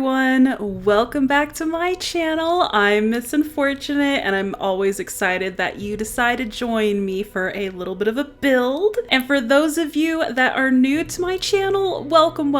everyone, welcome back to my channel. I'm Miss Unfortunate and I'm always excited that you decided to join me for a little bit of a build. And for those of you that are new to my channel, welcome.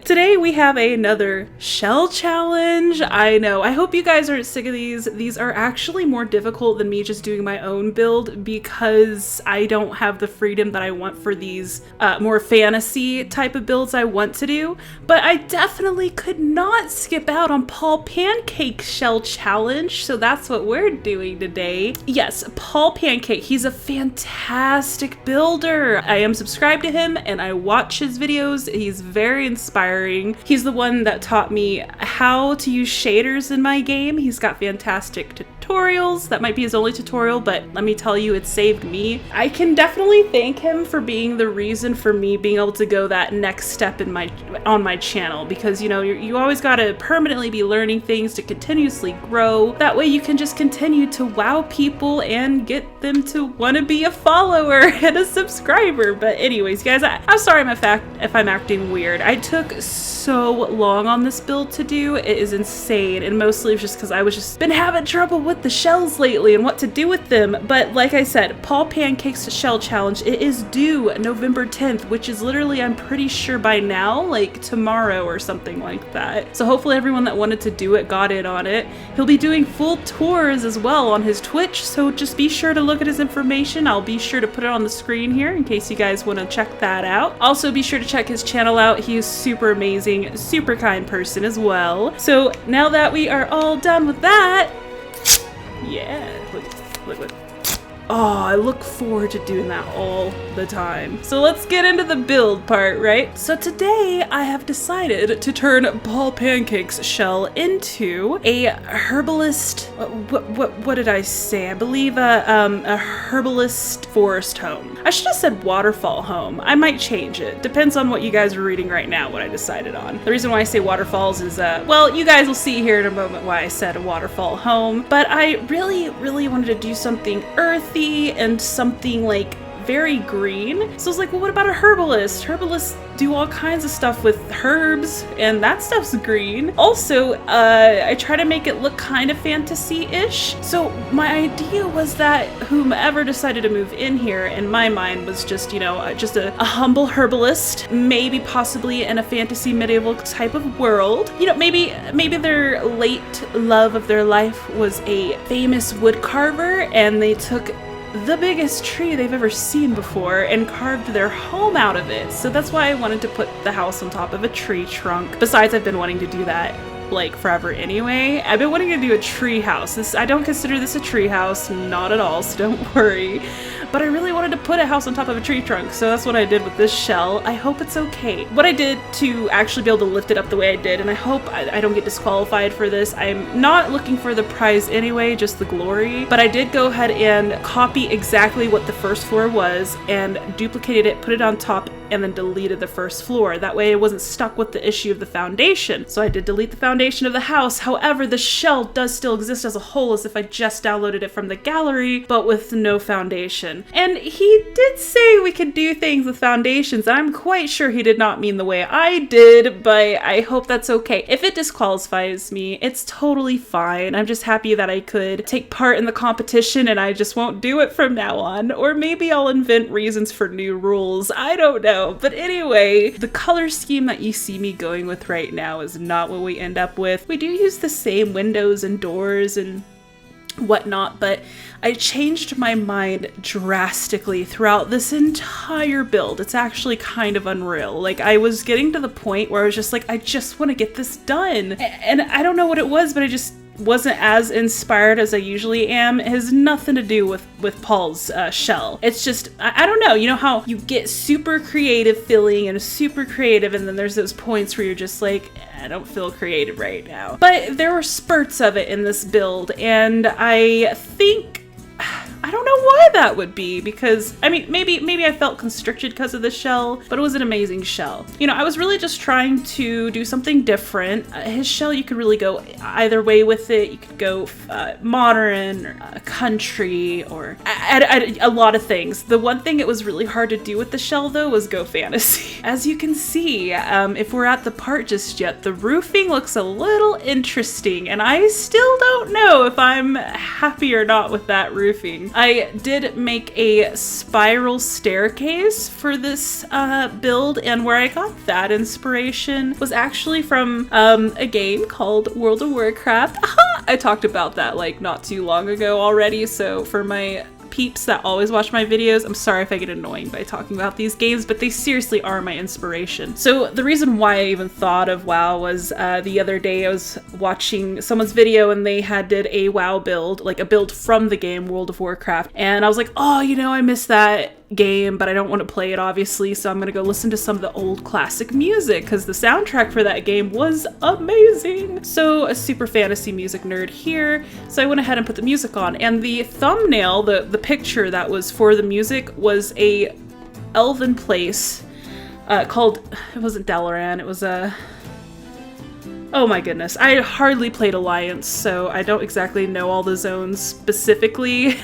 Today we have another shell challenge. I know, I hope you guys aren't sick of these. These are actually more difficult than me just doing my own build because I don't have the freedom that I want for these more fantasy type of builds I want to do. But I definitely could not skip out on Paul Pancake shell challenge, so that's what we're doing today. Yes, Paul Pancake, he's a fantastic builder. I am subscribed to him and I watch his videos. He's very inspiring. He's the one that taught me how to use shaders in my game. He's got fantastic tutorials. That might be his only tutorial, but let me tell you, it saved me. I can definitely thank him for being the reason for me being able to go that next step in on my channel, because you know, you always got to permanently be learning things to continuously grow. That way you can just continue to wow people and get them to want to be a follower and a subscriber. But anyways, guys, I'm sorry if I'm acting weird. I took so long on this build to do. It is insane, and mostly it's just because I was just been having trouble with the shells lately and what to do with them. But like I said, Paul Pancake's shell challenge, it is due November 10th, which is literally, I'm pretty sure by now, like tomorrow or something like that. So hopefully everyone that wanted to do it got in on it. He'll be doing full tours as well on his Twitch, so just be sure to look at his information. I'll be sure to put it on the screen here in case you guys want to check that out. Also be sure to check his channel out. He is super amazing, super kind person as well. So now that we are all done with that, yeah, look. Oh, I look forward to doing that all the time. So let's get into the build part, right? So today I have decided to turn Paul Pancake's shell into a herbalist, what did I say? I believe a herbalist forest home. I should have said waterfall home. I might change it. Depends on what you guys are reading right now, what I decided on. The reason why I say waterfalls is, well, you guys will see here in a moment why I said a waterfall home, but I really wanted to do something earthy and something like very green. So I was like, well, what about a herbalist? Herbalists do all kinds of stuff with herbs, and that stuff's green. Also, I try to make it look kind of fantasy-ish. So my idea was that whomever decided to move in here, in my mind, was just, you know, just a humble herbalist, maybe possibly in a fantasy medieval type of world. You know, maybe their late love of their life was a famous wood carver, and they took the biggest tree they've ever seen before and carved their home out of it. So that's why I wanted to put the house on top of a tree trunk. Besides, I've been wanting to do that like forever anyway. I've been wanting to do a tree house. I don't consider this a tree house, not at all, so don't worry. But I really wanted to put a house on top of a tree trunk, so that's what I did with this shell. I hope it's okay. What I did to actually be able to lift it up the way I did, and I hope I don't get disqualified for this. I'm not looking for the prize anyway, just the glory. But I did go ahead and copy exactly what the first floor was and duplicated it, put it on top, and then deleted the first floor. That way I wasn't stuck with the issue of the foundation. So I did delete the foundation of the house. However, the shell does still exist as a whole, as if I just downloaded it from the gallery, but with no foundation. And he did say we could do things with foundations. I'm quite sure he did not mean the way I did, but I hope that's okay. If it disqualifies me, it's totally fine. I'm just happy that I could take part in the competition, and I just won't do it from now on. Or maybe I'll invent reasons for new rules. I don't know. But anyway, the color scheme that you see me going with right now is not what we end up with. We do use the same windows and doors and whatnot, but I changed my mind drastically throughout this entire build. It's actually kind of unreal. Like, I was getting to the point where I was just like, I just want to get this done. And I don't know what it was, but I just wasn't as inspired as I usually am. It has nothing to do with Paul's shell. It's just, I don't know, you know how you get super creative feeling and super creative, and then there's those points where you're just like, I don't feel creative right now. But there were spurts of it in this build, and I think, I don't know why that would be, because I mean, maybe I felt constricted because of the shell, but it was an amazing shell. You know, I was really just trying to do something different. His shell, you could really go either way with it. You could go modern, or, country, or a lot of things. The one thing it was really hard to do with the shell though was go fantasy. As you can see, if we're at the part just yet, the roofing looks a little interesting, and I still don't know if I'm happy or not with that roofing. I did make a spiral staircase for this build, and where I got that inspiration was actually from a game called World of Warcraft. I talked about that like not too long ago already, so for my peeps that always watch my videos, I'm sorry if I get annoying by talking about these games, but they seriously are my inspiration. So the reason why I even thought of WoW was the other day I was watching someone's video and they did a WoW build, like a build from the game World of Warcraft, and I was like, oh, you know, I miss that game, but I don't want to play it obviously, so I'm gonna go listen to some of the old classic music because the soundtrack for that game was amazing. So a super fantasy music nerd here, so I went ahead and put the music on, and the thumbnail, the picture that was for the music was a elven place called, it wasn't Dalaran, it was a oh my goodness, I hardly played Alliance, so I don't exactly know all the zones specifically,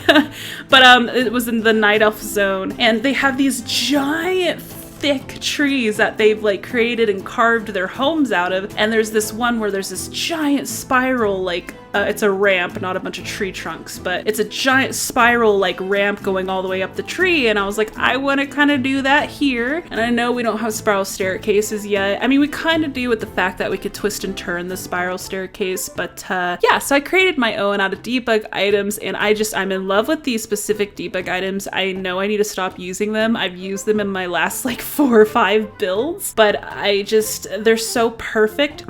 but it was in the Night Elf zone, and they have these giant thick trees that they've like created and carved their homes out of, and there's this one where there's this giant spiral, like it's a ramp, not a bunch of tree trunks, but it's a giant spiral like ramp going all the way up the tree, and I was like, I want to kind of do that here. And I know we don't have spiral staircases yet. I mean, we kind of do with the fact that we could twist and turn the spiral staircase, but yeah, so I created my own out of debug items, and I'm in love with these specific debug items. I know I need to stop using them. I've used them in my last like 4 or 5 builds, but they're so perfect.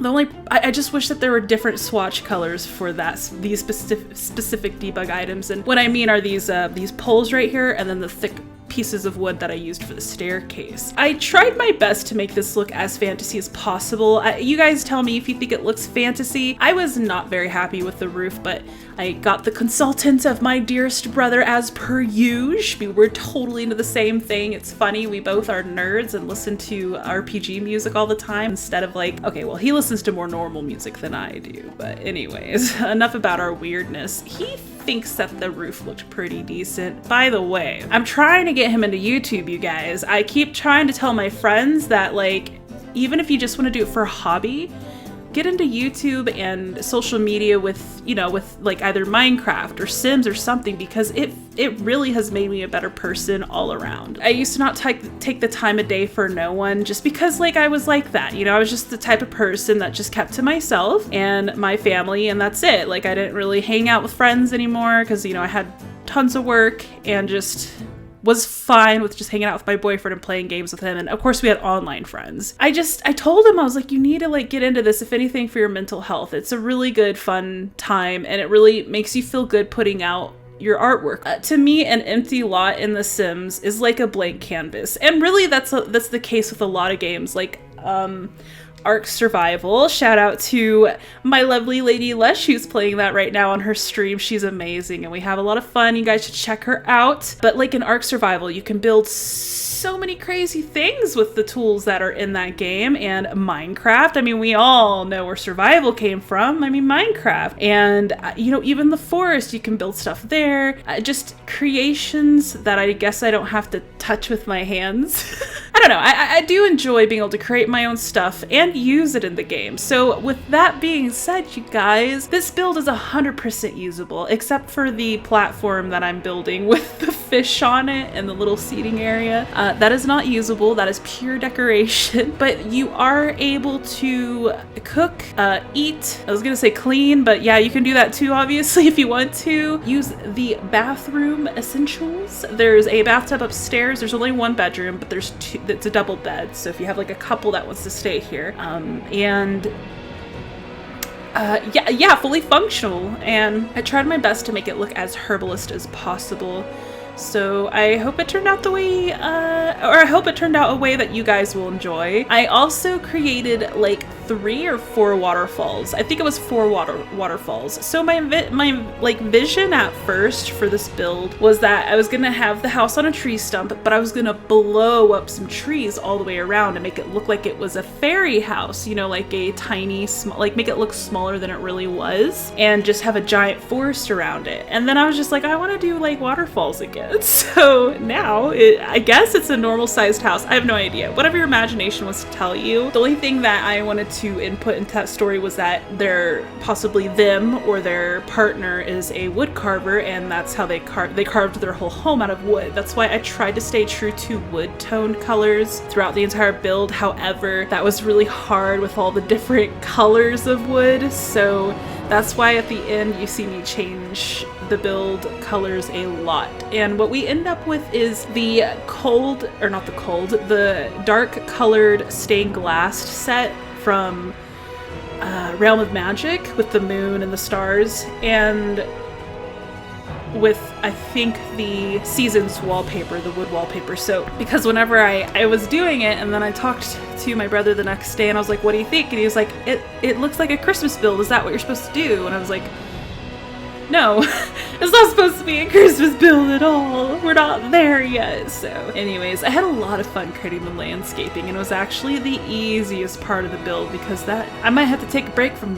I just wish that there were different swatch colors for these specific debug items, and what I mean are these poles right here, and then the thick pieces of wood that I used for the staircase. I tried my best to make this look as fantasy as possible. You guys tell me if you think it looks fantasy. I was not very happy with the roof, but I got the consultant of my dearest brother as per usual. We're totally into the same thing. It's funny, we both are nerds and listen to RPG music all the time instead of like, okay, well, he listens to more normal music than I do, but anyways, enough about our weirdness. He thinks that the roof looked pretty decent. By the way, I'm trying to get him into YouTube, you guys. I keep trying to tell my friends that, like, even if you just want to do it for a hobby, get into YouTube and social media with, you know, with like either Minecraft or Sims or something, because it really has made me a better person all around. I used to not take the time of day for no one, just because like I was like that, you know, I was just the type of person that just kept to myself and my family, and that's it. Like, I didn't really hang out with friends anymore because, you know, I had tons of work and just was fine with just hanging out with my boyfriend and playing games with him. And of course we had online friends. I told him, I was like, you need to like get into this, if anything, for your mental health. It's a really good, fun time, and it really makes you feel good putting out your artwork. To me, an empty lot in The Sims is like a blank canvas. And really that's the case with a lot of games, like Ark Survival. Shout out to my lovely lady Lesh, who's playing that right now on her stream. She's amazing and we have a lot of fun. You guys should check her out. But like in Ark Survival, you can build so many crazy things with the tools that are in that game. And Minecraft, I mean, we all know where survival came from. I mean, Minecraft. And you know, even the forest, you can build stuff there. Just creations that I guess I don't have to touch with my hands. I don't know, I do enjoy being able to create my own stuff and use it in the game. So with that being said, you guys, this build is 100% usable, except for the platform that I'm building with the fish on it and the little seating area. That is not usable, that is pure decoration, but you are able to cook, eat, I was gonna say clean, but yeah, you can do that too, obviously, if you want to. Use the bathroom essentials. There's a bathtub upstairs, there's only one bedroom, but there's two. It's a double bed, so if you have like a couple that wants to stay here, yeah, fully functional. And I tried my best to make it look as herbalist as possible. So I hope it turned out the way, or I hope it turned out a way that you guys will enjoy. I also created like 3 or 4 waterfalls. I think it was 4 waterfalls. So my like vision at first for this build was that I was gonna have the house on a tree stump, but I was gonna blow up some trees all the way around and make it look like it was a fairy house, you know, like a tiny, like make it look smaller than it really was, and just have a giant forest around it. And then I was just like, I want to do like waterfalls again. So now I guess it's a normal sized house. I have no idea. Whatever your imagination was to tell you. The only thing that I wanted to input into that story was that they're possibly them or their partner is a wood carver, and that's how they carved their whole home out of wood. That's why I tried to stay true to wood toned colors throughout the entire build. However, that was really hard with all the different colors of wood, so that's why at the end you see me change the build colors a lot. And what we end up with is the dark colored stained glass set from Realm of Magic with the moon and the stars, and with, I think, the Seasons wallpaper, the wood wallpaper. So because whenever I was doing it, and then I talked to my brother the next day and I was like, what do you think? And he was like, it looks like a Christmas build. Is that what you're supposed to do? And I was like, no, it's not supposed to be a Christmas build at all. We're not there yet. So anyways, I had a lot of fun creating the landscaping, and it was actually the easiest part of the build because I might have to take a break from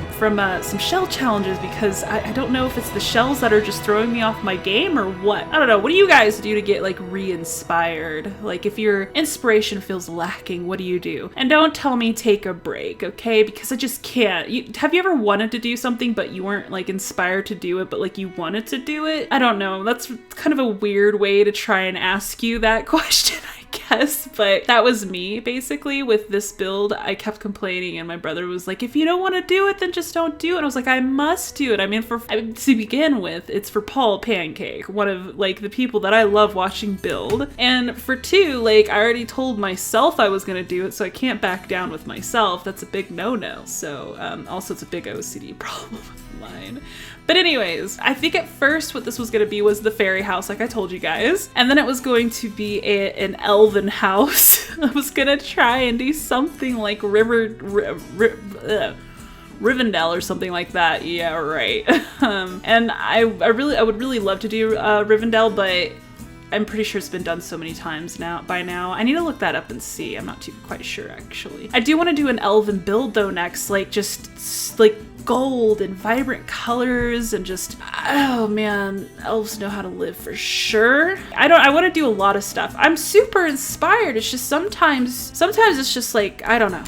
some shell challenges because I don't know if it's the shells that are just throwing me off my game or what. I don't know. What do you guys do to get like re-inspired? Like if your inspiration feels lacking, what do you do? And don't tell me take a break, okay? Because I just can't. Have you ever wanted to do something but you weren't like inspired to do it, but like you wanted to do it? I don't know. That's kind of a weird way to try and ask you that question, I guess. But that was me basically with this build. I kept complaining and my brother was like, if you don't want to do it, then just don't do it. And I was like, I must do it. I mean, to begin with, it's for Paul Pancake, one of like the people that I love watching build. And for 2, like I already told myself I was going to do it, so I can't back down with myself. That's a big no-no. So also it's a big OCD problem of mine. But anyways, I think at first what this was going to be was the fairy house, like I told you guys. And then it was going to be an elven house. I was going to try and do something like Rivendell or something like that. Yeah, right. And I would really love to do Rivendell, but I'm pretty sure it's been done so many times by now. I need to look that up and see. I'm not quite sure actually. I do want to do an elven build though next, like just like gold and vibrant colors and just, oh man, elves know how to live for sure. I want to do a lot of stuff. I'm super inspired. It's just sometimes it's just like, I don't know.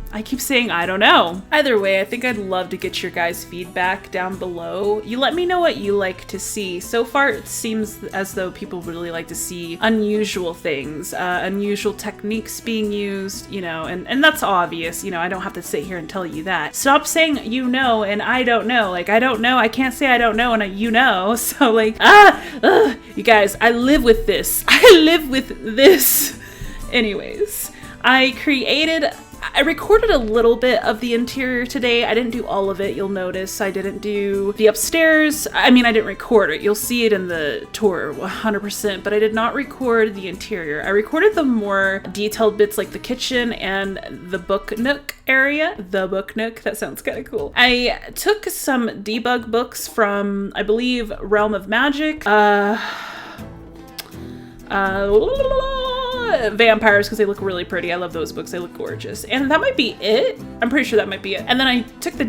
I keep saying I don't know. Either way, I think I'd love to get your guys' feedback down below. You let me know what you like to see. So far, it seems as though people really like to see unusual things, unusual techniques being used, you know, and that's obvious. You know, I don't have to sit here and tell you that. Stop saying you know and I don't know. Like, I don't know. I can't say I don't know and you know. So like, you guys, I live with this. I live with this. Anyways, I recorded a little bit of the interior today. I didn't do all of it, you'll notice. I didn't do the upstairs. I mean, I didn't record it. You'll see it in the tour 100%, but I did not record the interior. I recorded the more detailed bits like the kitchen and the book nook area. The book nook, that sounds kind of cool. I took some debug books from, I believe, Realm of Magic. Vampires, because they look really pretty. I love those books. They look gorgeous. And that might be it. I'm pretty sure that might be it. And then I took I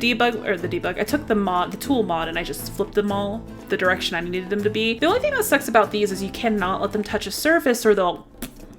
took the tool mod, and I just flipped them all the direction I needed them to be. The only thing that sucks about these is you cannot let them touch a surface or they'll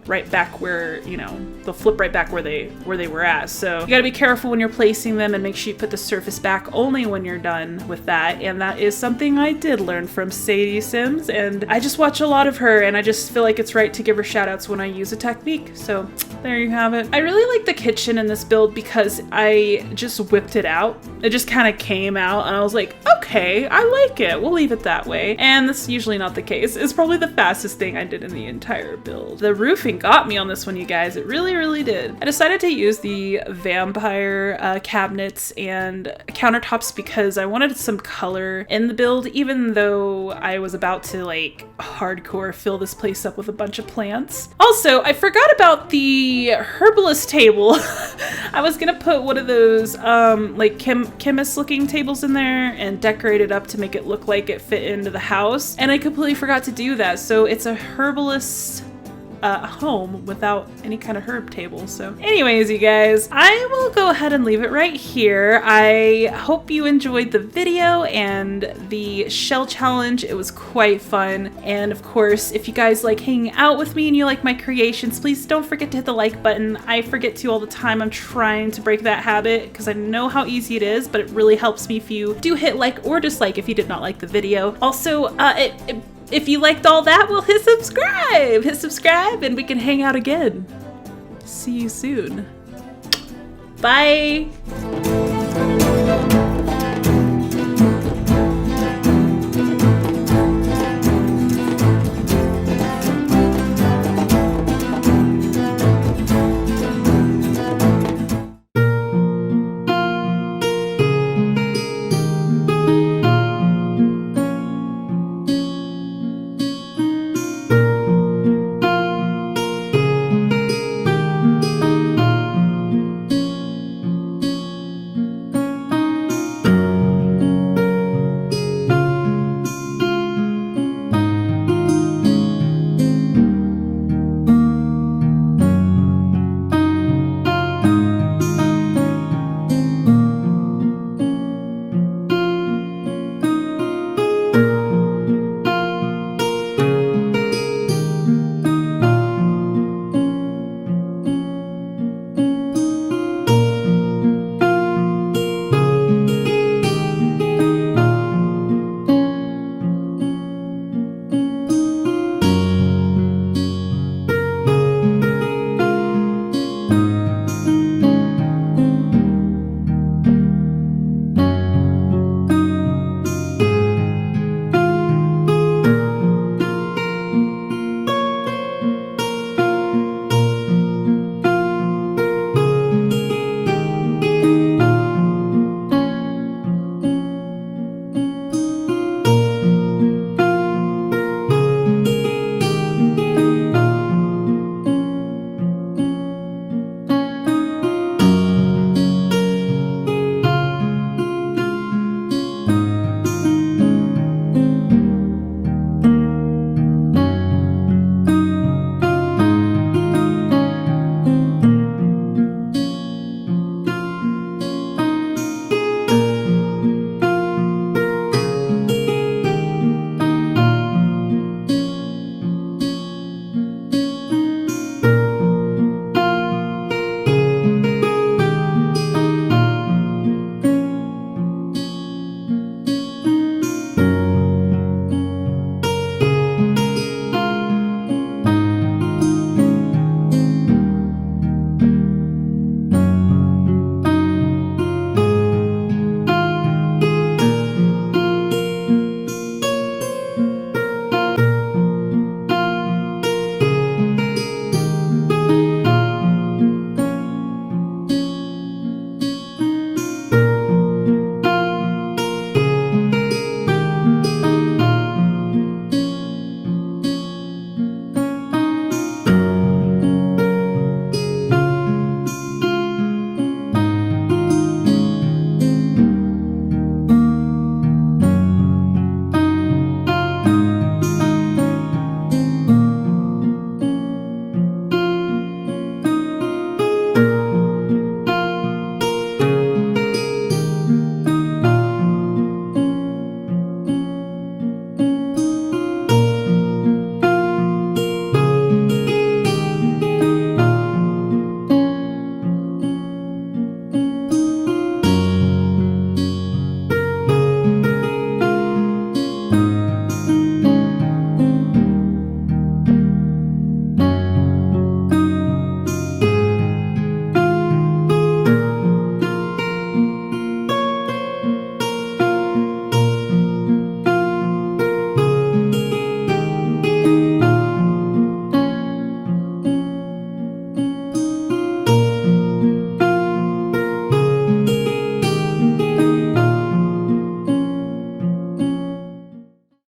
right back where, you know, they'll flip right back where they were at. So you gotta be careful when you're placing them and make sure you put the surface back only when you're done with that. And that is something I did learn from Sadie Sims, and I just watch a lot of her, and I just feel like it's right to give her shout outs when I use a technique. So there you have it. I really like the kitchen in this build because I just whipped it out. It just kind of came out and I was like, okay, I like it. We'll leave it that way. And that's usually not the case. It's probably the fastest thing I did in the entire build. The roofing got me on this one, you guys. It really, really did. I decided to use the vampire cabinets and countertops because I wanted some color in the build, even though I was about to like hardcore fill this place up with a bunch of plants. Also, I forgot about the herbalist table. I was gonna put one of those like chemist looking tables in there and decorate it up to make it look like it fit into the house, and I completely forgot to do that. So it's a herbalist home without any kind of herb table. So anyways, you guys, I will go ahead and leave it right here. I hope you enjoyed the video and the shell challenge. It was quite fun. And of course, if you guys like hanging out with me and you like my creations, please don't forget to hit the like button. I forget to all the time. I'm trying to break that habit because I know how easy it is, but it really helps me if you do hit like or dislike if you did not like the video. Also, if you liked all that, well, hit subscribe! Hit subscribe and we can hang out again. See you soon. Bye!